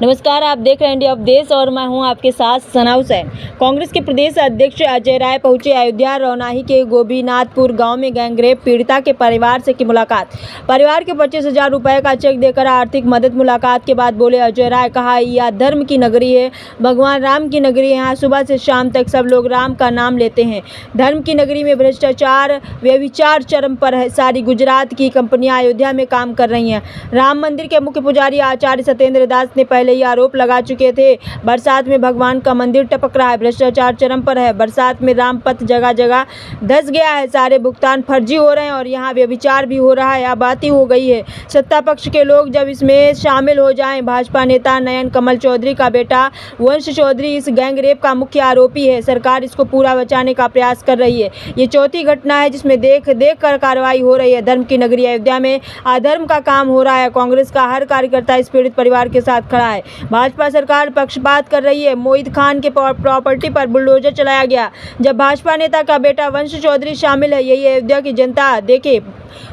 नमस्कार, आप देख रहे हैं इंडिया अपडेट्स और मैं हूं आपके साथ सना हुसैन। कांग्रेस के प्रदेश अध्यक्ष अजय राय पहुंचे अयोध्या रौनाही के गोपीनाथपुर गांव में गैंगरेप पीड़िता के परिवार से की मुलाकात। परिवार के 25,000 रुपए का चेक देकर आर्थिक मदद। मुलाकात के बाद बोले अजय राय, कहा यह धर्म की नगरी है, भगवान राम की नगरी है। यहाँ सुबह से शाम तक सब लोग राम का नाम लेते हैं। धर्म की नगरी में भ्रष्टाचार व्यभिचार चरम पर है। सारी गुजरात की कंपनियां अयोध्या में काम कर रही हैं। राम मंदिर के मुख्य पुजारी आचार्य सत्येंद्र दास ने पहले ये आरोप लगा चुके थे। बरसात में भगवान का मंदिर टपक रहा है, भ्रष्टाचार चरम पर है। बरसात में राम पथ जगह जगह धस गया है, सारे भुगतान फर्जी हो रहे हैं और यहाँ व्यभिचार भी हो रहा है। अब बात हो गई है सत्ता पक्ष के लोग जब इसमें शामिल हो जाएं। भाजपा नेता नयन कमल चौधरी का बेटा वंश चौधरी इस गैंगरेप का मुख्य आरोपी है। सरकार इसको पूरा बचाने का प्रयास कर रही है। ये चौथी घटना है जिसमें देख कर कार्रवाई हो रही है। धर्म की नगरी अयोध्या में अधर्म का काम हो रहा है। कांग्रेस का हर कार्यकर्ता इस पीड़ित परिवार के साथ खड़ा है। भाजपा सरकार पक्षपात कर रही है। मोहित खान के प्रॉपर्टी पर बुलडोजर चलाया गया जब भाजपा नेता का बेटा वंश चौधरी शामिल है। यही अयोध्या की जनता देखे,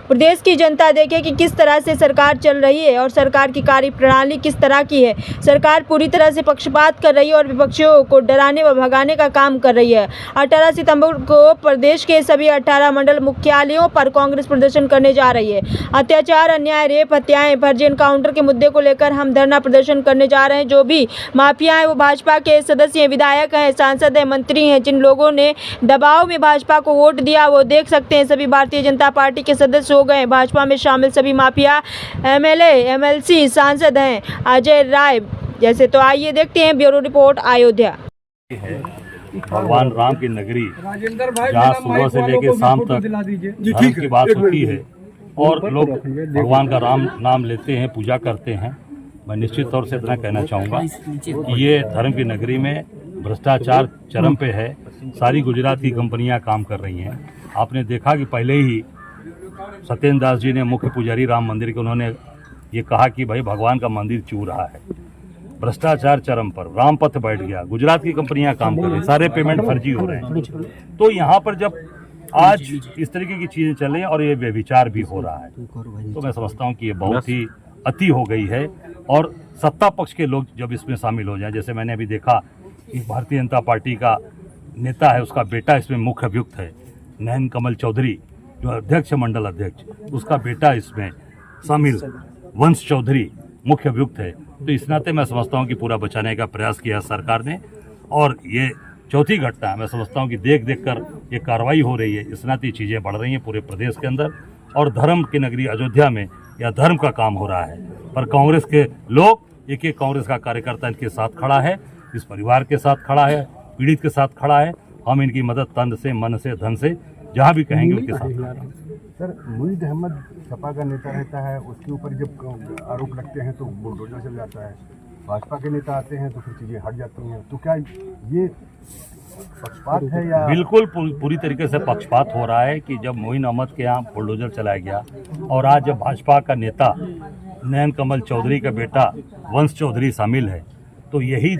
प्रदेश की जनता देखे कि किस तरह से सरकार चल रही है और सरकार की कार्यप्रणाली किस तरह की है। सरकार पूरी तरह से पक्षपात कर रही है और विपक्षियों को डराने व भगाने का काम कर रही है। 18 सितंबर को प्रदेश के सभी 18 मंडल मुख्यालयों पर कांग्रेस प्रदर्शन करने जा रही है। अत्याचार, अन्याय, रेप, हत्याएं, फर्जी एनकाउंटर के मुद्दे को लेकर हम धरना प्रदर्शन करने जा रहे हैं। जो भी माफिया है वो भाजपा के सदस्य हैं, विधायक हैं, सांसद हैं, मंत्री हैं। जिन लोगों ने दबाव में भाजपा को वोट दिया वो देख सकते हैं सभी भारतीय जनता पार्टी के सदस्य हो गए। भाजपा में शामिल सभी माफिया एमएलए, एमएलसी, सांसद हैं अजय राय जैसे। तो आइए देखते हैं ब्यूरो रिपोर्ट अयोध्या। भगवान राम की नगरी जहाँ सुबह से लेकर शाम तक धर्म की बात होती है और लोग भगवान का राम नाम लेते हैं, पूजा करते हैं। मैं निश्चित तौर से इतना कहना चाहूँगा कि ये धर्म की नगरी में भ्रष्टाचार चरम पे है। सारी गुजरात की कंपनियां काम कर रही हैं। आपने देखा कि पहले ही सत्येंद्र दास जी ने मुख्य पुजारी राम मंदिर के उन्होंने ये कहा कि भाई भगवान का मंदिर चू रहा है। भ्रष्टाचार चरम पर, राम पथ बैठ गया। गुजरात की कंपनियां काम कर रही हैं, सारे पेमेंट फर्जी हो रहे हैं। तो यहाँ पर जब आज इस तरीके की चीजें चल रही हैं और ये व्यभिचार भी हो रहा है तो मैं समझता हूँ कि ये बहुत ही अति हो गई है। और सत्ता पक्ष के लोग जब इसमें शामिल हो जाएं, जैसे मैंने अभी देखा कि भारतीय जनता पार्टी का नेता है, उसका बेटा इसमें मुख्य अभियुक्त है, नयन कमल चौधरी जो अध्यक्ष मंडल अध्यक्ष, उसका बेटा इसमें शामिल, वंश चौधरी मुख्य अभियुक्त है। तो इस नाते मैं समझता हूँ कि पूरा बचाने का प्रयास किया सरकार ने और ये चौथी घटना मैं समझता हूँ कि देख कर ये कार्रवाई हो रही है। इस नाते चीज़ें बढ़ रही हैं पूरे प्रदेश के अंदर और धर्म की नगरी अयोध्या में यह धर्म का काम हो रहा है। पर कांग्रेस के लोग, एक कांग्रेस का कार्यकर्ता इनके साथ खड़ा है, इस परिवार के साथ खड़ा है, पीड़ित के साथ खड़ा है। हम इनकी मदद तन से, मन से, धन से जहाँ भी कहेंगे उनके साथ खड़ा है। सर, मुईद अहमद सपा का नेता रहता है, उसके ऊपर जब आरोप लगते हैं तो बुलडोजर चल जाता है। भाजपा के नेता आते हैं तो फिर चीज़ें हट जाती हैं। तो क्या ये पक्षपात है या? बिल्कुल पूरी तरीके से पक्षपात हो रहा है कि जब मोइन अहमद के यहाँ बुलडोजर चलाया गया और आज जब भाजपा का नेता नयन कमल चौधरी का बेटा वंश चौधरी शामिल है तो यही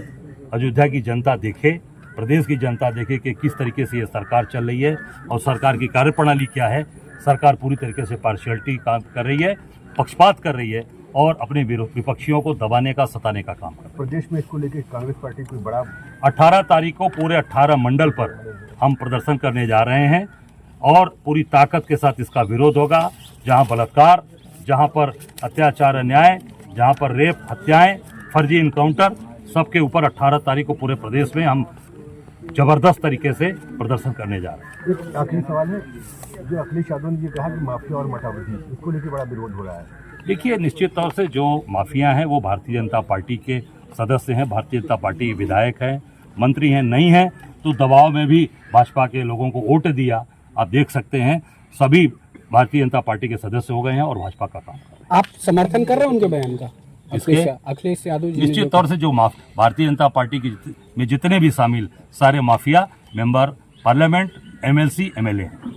अयोध्या की जनता देखे, प्रदेश की जनता देखे कि किस तरीके से ये सरकार चल रही है और सरकार की कार्यप्रणाली क्या है। सरकार पूरी तरीके से पार्शियलिटी काम कर रही है, पक्षपात कर रही है और अपने विपक्षियों को दबाने का, सताने का काम कर रही है। प्रदेश में इसको लेकर कांग्रेस पार्टी कोई बड़ा 18 तारीख को पूरे 18 मंडल पर हम प्रदर्शन करने जा रहे हैं और पूरी ताकत के साथ इसका विरोध होगा। जहां बलात्कार, जहां पर अत्याचार, अन्याय, जहां पर रेप, हत्याएं, फर्जी इनकाउंटर, सबके ऊपर 18 तारीख को पूरे प्रदेश में हम जबरदस्त तरीके से प्रदर्शन करने जा रहे हैं। एक आखिरी सवाल है, जो अखिलेश यादव ने ये कहा कि माफिया और मठावधी, इसको लेकर बड़ा विरोध हो रहा है। देखिए, निश्चित तौर से जो माफिया हैं वो भारतीय जनता पार्टी के सदस्य हैं, भारतीय जनता पार्टी के विधायक हैं, मंत्री हैं, नहीं हैं तो दबाव में भी भाजपा के लोगों को वोट दिया। आप देख सकते हैं सभी भारतीय जनता पार्टी के सदस्य हो गए हैं और भाजपा का काम कर रहे हैं। आप समर्थन कर रहे हैं उनके बयान का? अखिलेश यादव जी निश्चित तौर से जो भारतीय जनता पार्टी की में जितने भी शामिल सारे mafia member parliament, MLC, MLA हैं।